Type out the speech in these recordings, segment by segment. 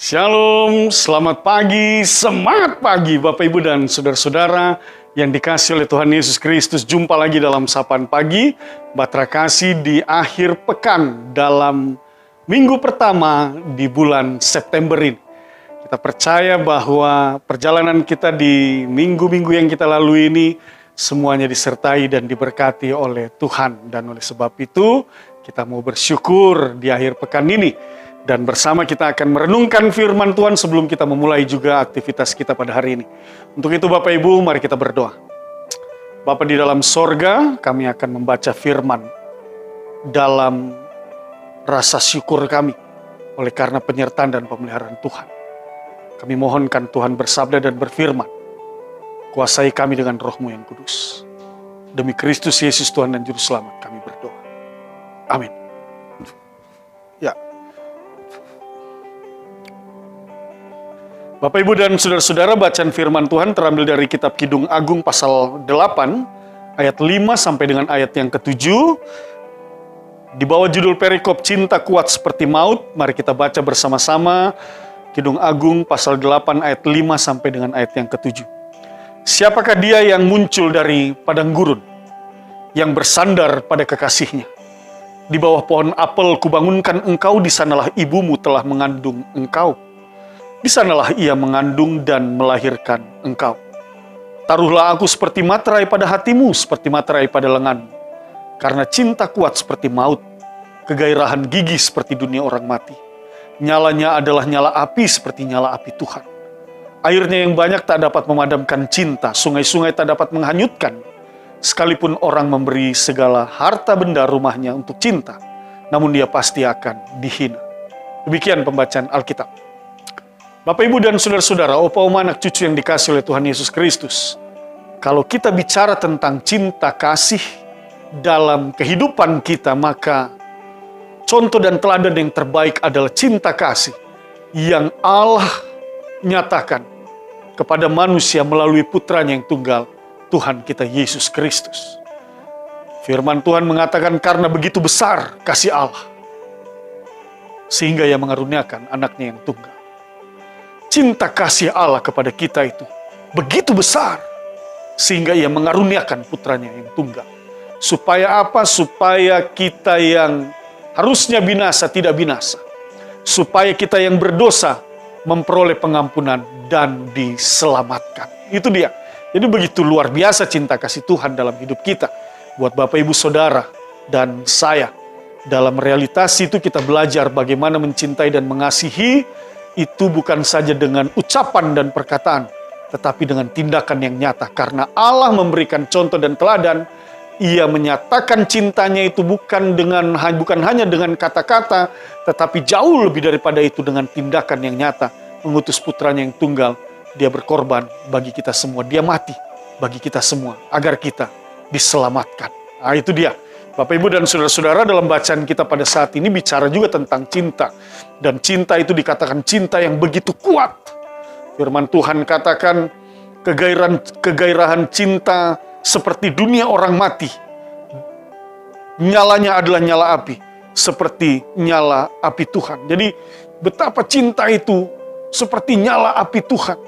Shalom, selamat pagi, semangat pagi Bapak Ibu dan Saudara-saudara yang dikasih oleh Tuhan Yesus Kristus. Jumpa lagi dalam Sapaan Pagi, Batra Kasih di akhir pekan dalam minggu pertama di bulan September ini. Kita percaya bahwa perjalanan kita di minggu-minggu yang kita lalui ini semuanya disertai dan diberkati oleh Tuhan. Dan oleh sebab itu kita mau bersyukur di akhir pekan ini. Dan bersama kita akan merenungkan firman Tuhan sebelum kita memulai juga aktivitas kita pada hari ini. Untuk itu Bapak Ibu, mari kita berdoa. Bapa di dalam sorga, kami akan membaca firman dalam rasa syukur kami oleh karena penyertaan dan pemeliharaan Tuhan. Kami mohonkan Tuhan bersabda dan berfirman. Kuasai kami dengan Roh-Mu yang kudus. Demi Kristus Yesus Tuhan dan Juru Selamat kami berdoa. Amin. Ya. Bapak Ibu dan Saudara-saudara, bacaan firman Tuhan terambil dari kitab Kidung Agung pasal 8 ayat 5 sampai dengan ayat yang ke-7. Di bawah judul perikop Cinta Kuat Seperti Maut, mari kita baca bersama-sama Kidung Agung pasal 8 ayat 5 sampai dengan ayat yang ke-7. Siapakah dia yang muncul dari padang gurun, yang bersandar pada kekasihnya? Di bawah pohon apel kubangunkan engkau, di sanalah ibumu telah mengandung engkau. Di sanalah ia mengandung dan melahirkan engkau. Taruhlah aku seperti materai pada hatimu, seperti materai pada lenganmu. Karena cinta kuat seperti maut, kegairahan gigih seperti dunia orang mati. Nyalanya adalah nyala api seperti nyala api Tuhan. Airnya yang banyak tak dapat memadamkan cinta, sungai-sungai tak dapat menghanyutkan. Sekalipun orang memberi segala harta benda rumahnya untuk cinta, namun dia pasti akan dihina. Demikian pembacaan Alkitab. Bapak, Ibu, dan Saudara-saudara, opa, oma, anak cucu yang dikasih oleh Tuhan Yesus Kristus. Kalau kita bicara tentang cinta kasih dalam kehidupan kita, maka contoh dan teladan yang terbaik adalah cinta kasih yang Allah nyatakan kepada manusia melalui putranya yang tunggal, Tuhan kita Yesus Kristus. Firman Tuhan mengatakan karena begitu besar kasih Allah, sehingga ia mengaruniakan anaknya yang tunggal. Cinta kasih Allah kepada kita itu begitu besar, sehingga ia mengaruniakan putranya yang tunggal. Supaya apa? Supaya kita yang harusnya binasa tidak binasa. Supaya kita yang berdosa memperoleh pengampunan dan diselamatkan. Itu dia. Jadi begitu luar biasa cinta kasih Tuhan dalam hidup kita. Buat Bapak, Ibu, Saudara, dan saya. Dalam realitas itu kita belajar bagaimana mencintai dan mengasihi. Itu bukan saja dengan ucapan dan perkataan, tetapi dengan tindakan yang nyata. Karena Allah memberikan contoh dan teladan, ia menyatakan cintanya itu bukan hanya dengan kata-kata, tetapi jauh lebih daripada itu dengan tindakan yang nyata. Mengutus putranya yang tunggal, dia berkorban bagi kita semua. Dia mati bagi kita semua, agar kita diselamatkan. Nah, itu dia. Bapak, Ibu, dan Saudara-saudara, dalam bacaan kita pada saat ini bicara juga tentang cinta. Dan cinta itu dikatakan cinta yang begitu kuat. Firman Tuhan katakan kegairahan cinta seperti dunia orang mati. Nyalanya adalah nyala api, seperti nyala api Tuhan. Jadi betapa cinta itu seperti nyala api Tuhan.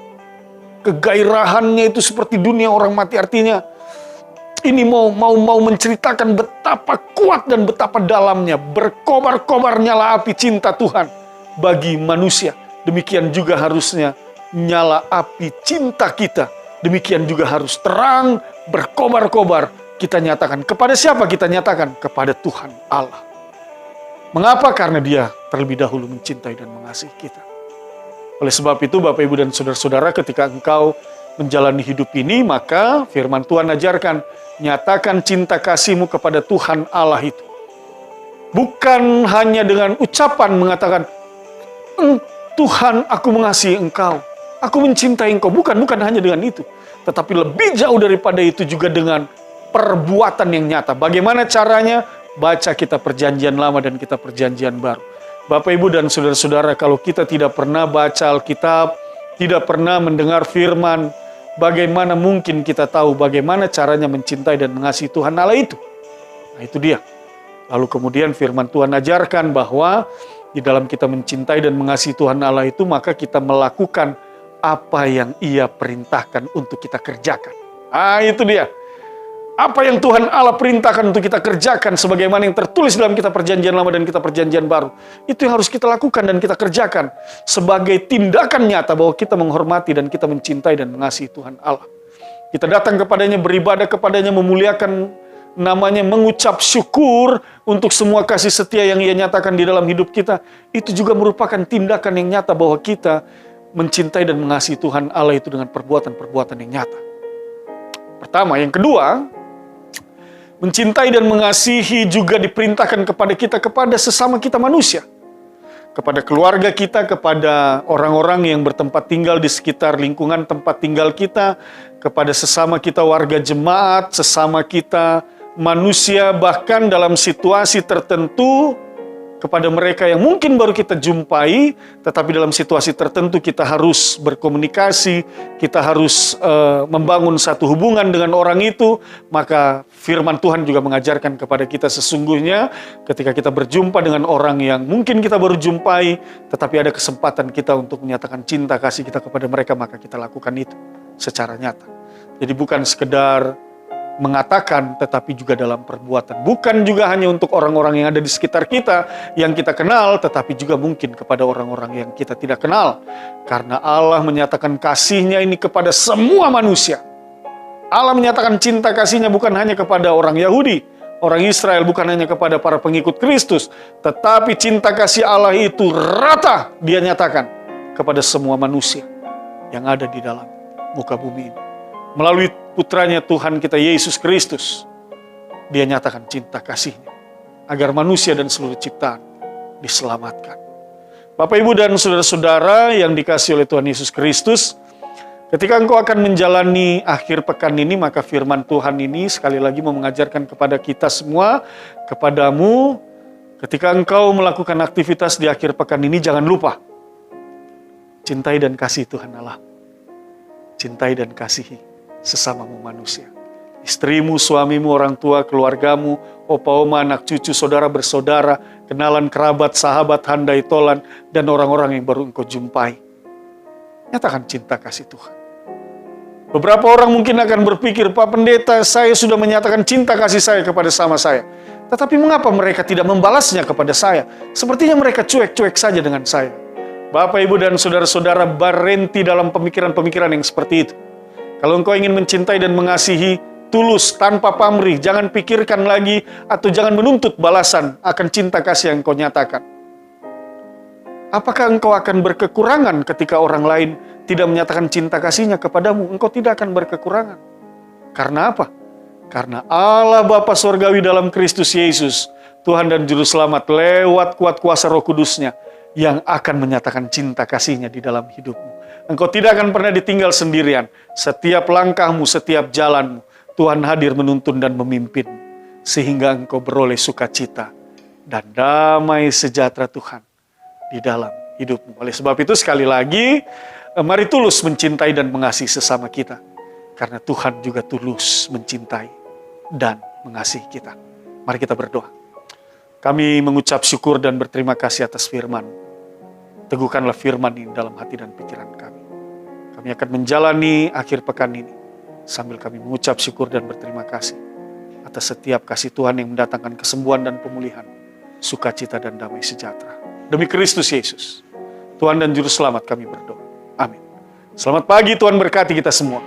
Kegairahannya itu seperti dunia orang mati, artinya ini mau menceritakan betapa kuat dan betapa dalamnya, berkobar-kobar nyala api cinta Tuhan bagi manusia. Demikian juga harusnya nyala api cinta kita. Demikian juga harus terang, berkobar-kobar kita nyatakan. Kepada siapa kita nyatakan? Kepada Tuhan Allah. Mengapa? Karena Dia terlebih dahulu mencintai dan mengasihi kita. Oleh sebab itu, Bapak, Ibu, dan Saudara-saudara, ketika engkau menjalani hidup ini, maka firman Tuhan ajarkan, nyatakan cinta kasihmu kepada Tuhan Allah itu. Bukan hanya dengan ucapan mengatakan, Tuhan, aku mengasihi engkau, aku mencintai engkau. Bukan hanya dengan itu. Tetapi lebih jauh daripada itu juga dengan perbuatan yang nyata. Bagaimana caranya? Baca kitab perjanjian lama dan kitab perjanjian baru. Bapak, Ibu, dan Saudara-saudara, kalau kita tidak pernah baca Alkitab, tidak pernah mendengar firman, bagaimana mungkin kita tahu bagaimana caranya mencintai dan mengasihi Tuhan Allah itu? Nah, itu dia. Lalu kemudian firman Tuhan ajarkan bahwa Di dalam kita mencintai dan mengasihi Tuhan Allah itu, maka kita melakukan apa yang Ia perintahkan untuk kita kerjakan. Itu dia. Apa yang Tuhan Allah perintahkan untuk kita kerjakan sebagaimana yang tertulis dalam kitab Perjanjian Lama dan kitab Perjanjian Baru. Itu yang harus kita lakukan dan kita kerjakan sebagai tindakan nyata bahwa kita menghormati dan kita mencintai dan mengasihi Tuhan Allah. Kita datang kepadanya, beribadah kepadanya, memuliakan namanya, mengucap syukur untuk semua kasih setia yang Ia nyatakan di dalam hidup kita. Itu juga merupakan tindakan yang nyata bahwa kita mencintai dan mengasihi Tuhan Allah itu dengan perbuatan-perbuatan yang nyata. Pertama. Yang kedua, mencintai dan mengasihi juga diperintahkan kepada kita, kepada sesama kita manusia. Kepada keluarga kita, kepada orang-orang yang bertempat tinggal di sekitar lingkungan tempat tinggal kita, kepada sesama kita warga jemaat, sesama kita manusia, bahkan dalam situasi tertentu, kepada mereka yang mungkin baru kita jumpai, tetapi dalam situasi tertentu kita harus berkomunikasi, kita harus membangun satu hubungan dengan orang itu. Maka firman Tuhan juga mengajarkan kepada kita sesungguhnya ketika kita berjumpa dengan orang yang mungkin kita baru jumpai, tetapi ada kesempatan kita untuk menyatakan cinta kasih kita kepada mereka, maka kita lakukan itu secara nyata. Jadi bukan sekedar mengatakan, tetapi juga dalam perbuatan. Bukan juga hanya untuk orang-orang yang ada di sekitar kita, yang kita kenal, tetapi juga mungkin kepada orang-orang yang kita tidak kenal. Karena Allah menyatakan kasih-Nya ini kepada semua manusia. Allah menyatakan cinta kasih-Nya bukan hanya kepada orang Yahudi, orang Israel, bukan hanya kepada para pengikut Kristus, tetapi cinta kasih Allah itu rata Dia nyatakan kepada semua manusia yang ada di dalam muka bumi ini. Melalui putranya Tuhan kita Yesus Kristus, Dia nyatakan cinta kasih-Nya agar manusia dan seluruh ciptaan diselamatkan. Bapak, Ibu, dan saudara-saudara yang dikasihi oleh Tuhan Yesus Kristus, ketika engkau akan menjalani akhir pekan ini, maka firman Tuhan ini sekali lagi mau mengajarkan kepada kita semua, kepadamu, ketika engkau melakukan aktivitas di akhir pekan ini, jangan lupa cintai dan kasih Tuhan Allah. Cintai dan kasihi sesamamu manusia. Istrimu, suamimu, orang tua, keluargamu, opa, oma, anak cucu, saudara bersaudara, kenalan, kerabat, sahabat, handai, tolan, dan orang-orang yang baru engkau jumpai. Nyatakan cinta kasih Tuhan. Beberapa orang mungkin akan berpikir, Pak Pendeta, saya sudah menyatakan cinta kasih saya kepada sama saya. Tetapi mengapa mereka tidak membalasnya kepada saya? Sepertinya mereka cuek-cuek saja dengan saya. Bapak, Ibu, dan saudara-saudara, berhenti dalam pemikiran-pemikiran yang seperti itu. Kalau engkau ingin mencintai dan mengasihi tulus, tanpa pamrih, jangan pikirkan lagi atau jangan menuntut balasan akan cinta kasih yang engkau nyatakan. Apakah engkau akan berkekurangan ketika orang lain tidak menyatakan cinta kasihnya kepadamu? Engkau tidak akan berkekurangan. Karena apa? Karena Allah Bapa Sorgawi dalam Kristus Yesus, Tuhan dan Juru Selamat, lewat kuat kuasa Roh Kudus-Nya, yang akan menyatakan cinta kasih-Nya di dalam hidupmu. Engkau tidak akan pernah ditinggal sendirian. Setiap langkahmu, setiap jalanmu, Tuhan hadir menuntun dan memimpin. Sehingga engkau beroleh sukacita dan damai sejahtera Tuhan di dalam hidupmu. Oleh sebab itu sekali lagi, mari tulus mencintai dan mengasihi sesama kita. Karena Tuhan juga tulus mencintai dan mengasihi kita. Mari kita berdoa. Kami mengucap syukur dan berterima kasih atas firman. Teguhkanlah firman ini dalam hati dan pikiran kami. Kami akan menjalani akhir pekan ini sambil kami mengucap syukur dan berterima kasih atas setiap kasih Tuhan yang mendatangkan kesembuhan dan pemulihan, sukacita dan damai sejahtera. Demi Kristus Yesus, Tuhan dan Juru Selamat kami berdoa. Amin. Selamat pagi, Tuhan berkati kita semua.